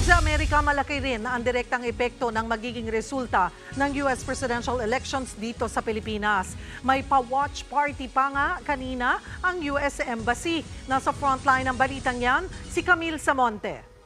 Sa Amerika, malaki rin ang direktang epekto ng magiging resulta ng US presidential elections dito sa Pilipinas. May pa-watch party pa nga kanina ang US Embassy. Nasa frontline ng balitang yan, si Camille Samonte.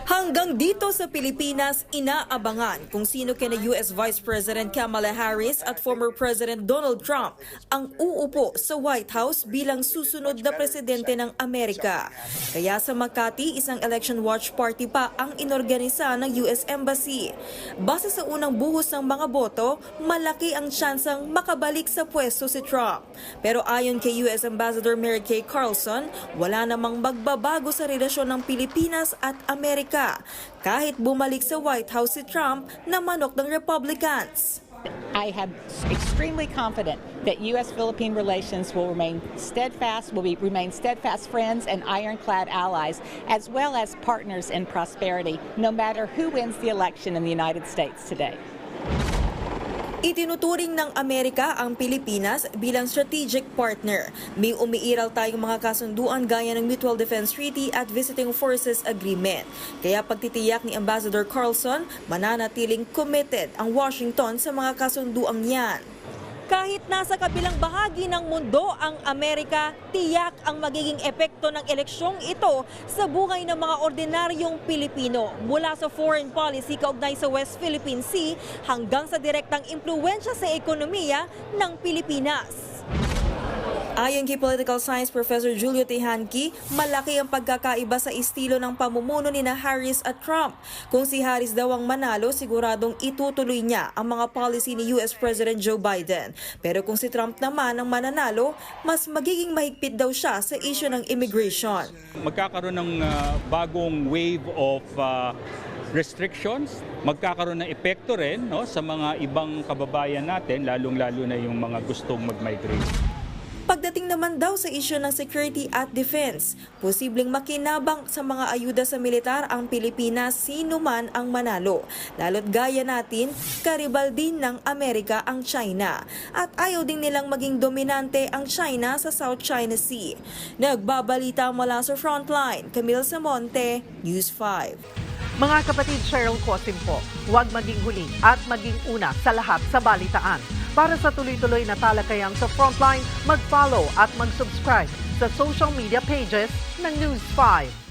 Hanggang dito sa Pilipinas, inaabangan kung sino kina US Vice President Kamala Harris at former President Donald Trump ang uupo sa White House bilang susunod na presidente ng Amerika. Kaya sa Makati, isang election watch party pa ang inorganisa ng US Embassy. Base sa unang buhos ng mga boto, malaki ang tsansang makabalik sa pwesto si Trump. Pero ayon kay US Ambassador Mary Kay Carlson, wala namang magbabago sa relasyon ng Pilipinas at Amerika kahit bumalik sa White House si Trump na manok ng Republicans. I am extremely confident that U.S.-Philippine relations will remain steadfast friends and ironclad allies, as well as partners in prosperity, no matter who wins the election in the United States today. Itinuturing ng Amerika ang Pilipinas bilang strategic partner. May umiiral tayong mga kasunduan gaya ng Mutual Defense Treaty at Visiting Forces Agreement. Kaya pagtitiyak ni Ambassador Carlson, mananatiling committed ang Washington sa mga kasunduang yan. Kahit nasa kabilang bahagi ng mundo ang Amerika, tiyak ang magiging epekto ng eleksyong ito sa buhay ng mga ordinaryong Pilipino mula sa foreign policy kaugnay sa West Philippine Sea hanggang sa direktang impluwensya sa ekonomiya ng Pilipinas. Ayon kay Political Science Professor Julio Tejanqui, malaki ang pagkakaiba sa estilo ng pamumuno ni Harris at Trump. Kung si Harris daw ang manalo, siguradong itutuloy niya ang mga policy ni US President Joe Biden. Pero kung si Trump naman ang mananalo, mas magiging mahigpit daw siya sa issue ng immigration. Magkakaroon ng bagong wave of restrictions, magkakaroon ng epekto rin sa mga ibang kababayan natin, lalong-lalo na yung mga gustong mag-migrate. Pagdating naman daw sa isyu ng security at defense, posibleng makinabang sa mga ayuda sa militar ang Pilipinas sino man ang manalo. Lalo't gaya natin, karibal din ng Amerika ang China. At ayaw din nilang maging dominante ang China sa South China Sea. Nagbabalita mula sa Frontline, Camille Samonte, News 5. Mga kapatid, Cheryl Cosim po, huwag maging huli at maging una sa lahat sa balitaan. Para sa tuloy-tuloy na talakayan sa Frontline, mag-follow at mag-subscribe sa social media pages ng News 5.